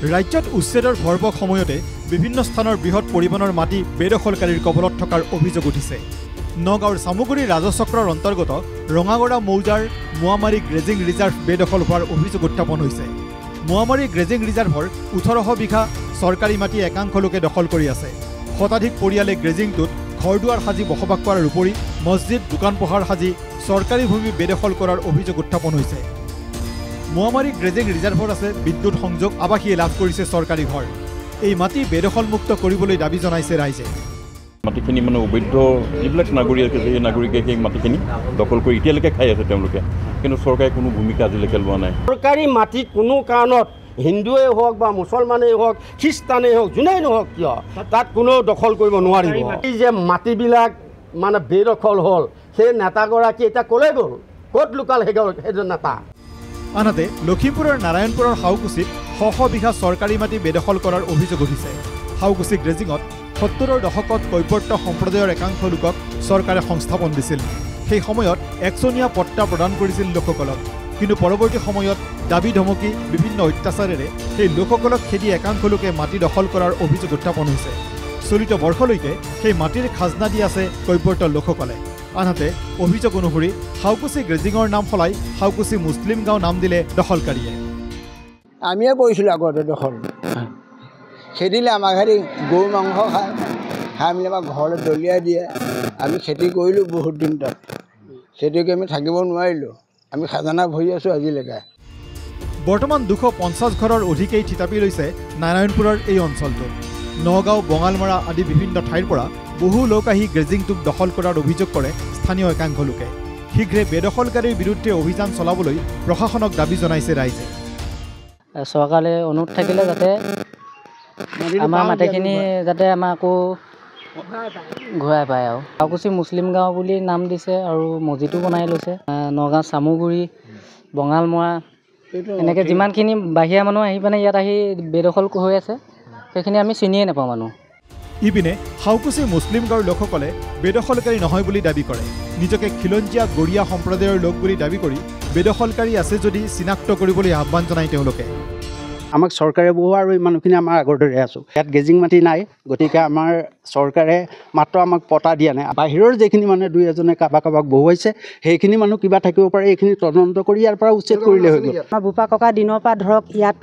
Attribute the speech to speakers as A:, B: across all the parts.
A: ৰাজ্যত উচ্ছেদৰ ভৰপক সময়তে বিভিন্ন স্থানৰ বৃহৎ পৰিমাণৰ মাটি বেদখলকাৰীৰ কবলত থকাৰ অভিযোগ উঠিছে। নগাঁৱৰ চামুগুৰি ৰাজচক্ৰৰ অন্তৰ্গত ৰঙাগড়া মৌজাৰ মোৱামাৰী গ্ৰেজিং ৰিজাৰ্ভ বেদখল হোৱাৰ অভিযোগ উত্থাপন হৈছে। মোৱামাৰী গ্ৰেজিং ৰিজাৰ্ভৰ ১৮০০ বিঘা চৰকাৰী মাটি একাংশ লোকে দখল কৰি আছে। শতাধিক পৰিয়ালে গ্ৰেজিংটোত ঘৰ-দুৱাৰ সাজি বসবাস কৰাৰ উপৰি মছজিদ, দোকান পোহাৰ সাজি চৰকাৰী ভূমি বেদখল কৰাৰ অভিযোগ উত্থাপন হৈছে। মোৱামাৰী গ্ৰেজিং ৰিজাৰ্ভত আছে বিদ্যুৎ সংযোগ, আৱাসীয়ে লাভ কৰিছে চৰকাৰী ঘৰ। এই মাটি বেদখলমুক্ত কৰিবলৈ দাবী জনাইছে ৰাইজে।
B: মাটিখিনি মানে অবৈধ যিবিলাক নাগৰিক আছে সেই নাগৰিকে সেই মাটিখিনি দখল কৰি এতিয়ালৈকে খাই আছে তেওঁলোকে, কিন্তু চৰকাৰে কোনো ভূমিকা আজিলৈকে লোৱা নাই।
C: চৰকাৰী মাটি কোনো কাৰণত হিন্দুৱেই হওক বা মুছলমানেই হওক, খ্ৰীষ্টানেই হওক, যোনেই নহওক কিয় তাত কোনেও দখল কৰিব নোৱাৰিব। এই যে মাটিবিলাক মানে বেদখল হ'ল, সেই নেতাগৰাকী এতিয়া ক'লৈ গ'ল, ক'ত লুকাল সেইজন নেতা?
A: আনহাতে লখিমপুৰৰ নাৰায়ণপুৰৰ হাউকুচিত শ বিঘা চৰকাৰী মাটি বেদখল কৰাৰ অভিযোগ উঠিছে। হাউকুচি গ্ৰেজিঙত ৭০ৰ দশকত কৈবৰ্ত সম্প্ৰদায়ৰ একাংশ লোকক চৰকাৰে সংস্থাপন দিছিল। সেই সময়ত একচনীয়া পট্টা প্ৰদান কৰিছিল লোকসকলক, কিন্তু পৰৱৰ্তী সময়ত দাবী ধমকি বিভিন্ন অত্যাচাৰেৰে সেই লোকসকলক খেদি একাংশ লোকে মাটি দখল কৰাৰ অভিযোগ উত্থাপন হৈছে। চলিত বৰ্ষলৈকে সেই মাটিৰ খাজনা দি আছে কৈবৰ্ত লোকসকলে। আনহাতে অভিযোগ অনুসৰি হাউকুচি গ্ৰেজিঙৰ নাম সলাই হাউকুচি মুছলিম গাঁও নাম দিলে দখলকাৰীয়ে।
D: আমিয়ে কৰিছিলোঁ আগতে দখল, খেদিলে আমাক হেৰি গৰু মাংস খাই মেলি আমাক ঘৰলৈ দলিয়াই দিয়ে। আমি খেতি কৰিলোঁ বহুত দিন, তাত খেতি কৰি আমি থাকিব নোৱাৰিলোঁ, আমি খাজানা ভৰি আছোঁ আজিলৈকে।
A: বৰ্তমান ২৫০ ঘৰৰ অধিকেই থিতাপি লৈছে নাৰায়ণপুৰৰ এই অঞ্চলটোত। নগাঁও, বঙালমৰা আদি বিভিন্ন ঠাইৰ পৰা বহু লোক আহি গ্ৰেজিংটোক দখল কৰাৰ অভিযোগ কৰে স্থানীয় একাংশ লোকে। শীঘ্ৰে বেদখলকাৰীৰ বিৰুদ্ধে অভিযান চলাবলৈ প্ৰশাসনক দাবী জনাইছে ৰাইজে।
E: চৰকাৰে অনুৰোধ থাকিলে যাতে আমাৰ মাটিখিনি যাতে আমাৰ আকৌ ঘূৰাই পায়। আৰু হাউকুচি মুছলিম গাঁও বুলি নাম দিছে আৰু মছজিদো বনাই লৈছে। নগাঁও, চামুগুৰি, বঙালমৰা এনেকৈ যিমানখিনি বাহিৰা মানুহ আহি পিনে ইয়াত আহি বেদখল হৈ আছে সেইখিনি আমি চিনিয়ে নাপাওঁ মানুহ।
A: ইপিনে হাউকুচি মুছলিম গাঁৱৰ লোকসকলে বেদখলকাৰী নহয় বুলি দাবী কৰে। নিজকে খিলঞ্জীয়া গৰীয়া সম্প্ৰদায়ৰ লোক বুলি দাবী কৰি বেদখলকাৰী আছে যদি চিনাক্ত কৰিবলৈ আহ্বান জনায় তেওঁলোকে।
F: আমাক চৰকাৰে বহুৱা আৰু এই মানুহখিনি আমাৰ আগৰ দৰে আছোঁ। ইয়াত গেজিং মাটি নাই, গতিকে আমাৰ চৰকাৰে মাত্ৰ আমাক পটা দিয়া নাই। বাহিৰৰ যিখিনি মানুহে দুই এজনে কাৰোবাক বহুৱাইছে সেইখিনি মানুহ কিবা থাকিব পাৰে, এইখিনি তদন্ত কৰি ইয়াৰ পৰা উচ্ছেদ কৰিলে হৈ গ'ল।
G: আমাৰ বোপা ককা দিনৰ পৰা ধৰক ইয়াত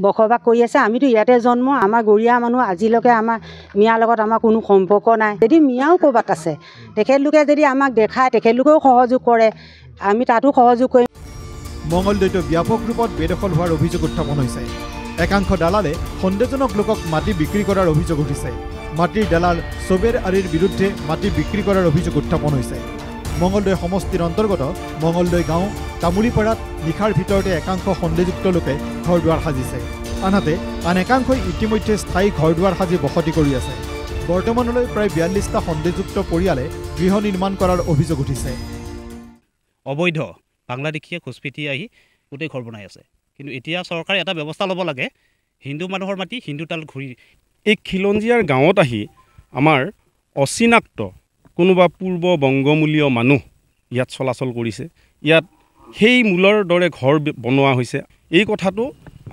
G: বসবাস কৰি আছে, আমিতো ইয়াতে জন্ম। আমাৰ গৰীয়া মানুহ আজিলৈকে আমাৰ মিয়াৰ লগত আমাৰ কোনো সম্পৰ্ক নাই। যদি মিয়াও ক'ৰবাত আছে, তেখেতলোকে যদি আমাক দেখায়, তেখেতলোকেও সহযোগ কৰে, আমি তাতো সহযোগ কৰিম।
A: মঙলদৈতো ব্যাপক ৰূপত বেদখল হোৱাৰ অভিযোগ উত্থাপন হৈছে। একাংশ দালালে সন্দেহজনক লোকক মাটি বিক্ৰী কৰাৰ অভিযোগ উঠিছে। মাটিৰ দালাল চবেৰ আলিৰ বিৰুদ্ধে মাটি বিক্ৰী কৰাৰ অভিযোগ উত্থাপন হৈছে। মঙলদৈ সমষ্টিৰ অন্তৰ্গত মঙলদৈ গাঁও, তামুলীপাৰাত নিশাৰ ভিতৰতে একাংশ সন্দেহযুক্ত লোকে ঘৰ-দুৱাৰ সাজিছে। আনহাতে আন একাংশই ইতিমধ্যে স্থায়ী ঘৰ-দুৱাৰ সাজি বসতি কৰি আছে। বৰ্তমানলৈ প্ৰায় ৪২টা সন্দেহযুক্ত পৰিয়ালে গৃহ নিৰ্মাণ কৰাৰ অভিযোগ উঠিছে।
H: অবৈধ বাংলাদেশীয়ে ঘুচপিটি আহি গোটেই ঘৰ বনাই আছে, কিন্তু এতিয়া চৰকাৰে এটা ব্যৱস্থা ল'ব লাগে, হিন্দু মানুহৰ মাটি হিন্দু তাল ঘূৰি।
B: এই খিলঞ্জীয়াৰ গাঁৱত আহি আমাৰ অচিনাক্ত কোনোবা পূৰ্ব বংগমূলীয় মানুহ ইয়াত চলাচল কৰিছে। ইয়াত সেই মূলৰ দৰে ঘৰ বনোৱা হৈছে। এই কথাটো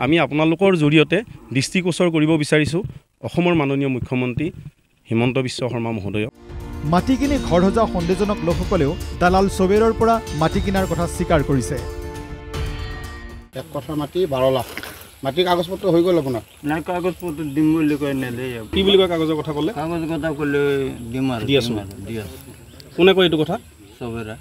B: আমি আপোনালোকৰ জৰিয়তে দৃষ্টিগোচৰ কৰিব বিচাৰিছোঁ অসমৰ মাননীয় মুখ্যমন্ত্ৰী হিমন্ত বিশ্ব শৰ্মা মহোদয়ক।
A: মাটি কিনি ঘৰ সজা সন্দেহজনক লোকসকলেও দালাল চবেৰৰ পৰা মাটি কিনাৰ কথা স্বীকাৰ কৰিছে।
D: এক কঠা মাটি ১২ লাখ। মাটিৰ কাগজ পত্ৰ হৈ গ'ল আপোনাৰ?
F: নাই, কাগজ পত্ৰ দিম বুলি কয়, নেদেই।
B: কি বুলি কয় কাগজৰ কথা ক'লে?
F: কাগজ কথা ক'লে দিম আৰু
B: দি আছোঁ। কোনে কয় এইটো কথা?
F: চবেৰা।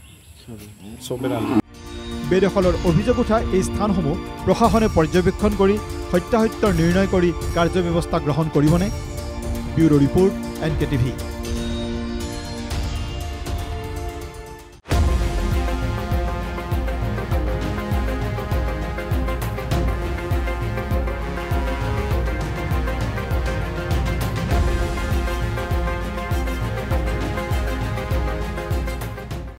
A: বেদখলৰ অভিযোগ উঠা এই স্থানসমূহ প্ৰশাসনে পৰ্যবেক্ষণ কৰি সত্যাসত্যৰ নিৰ্ণয় কৰি কাৰ্যব্যৱস্থা গ্ৰহণ কৰিবনে? Bureau report, NK TV।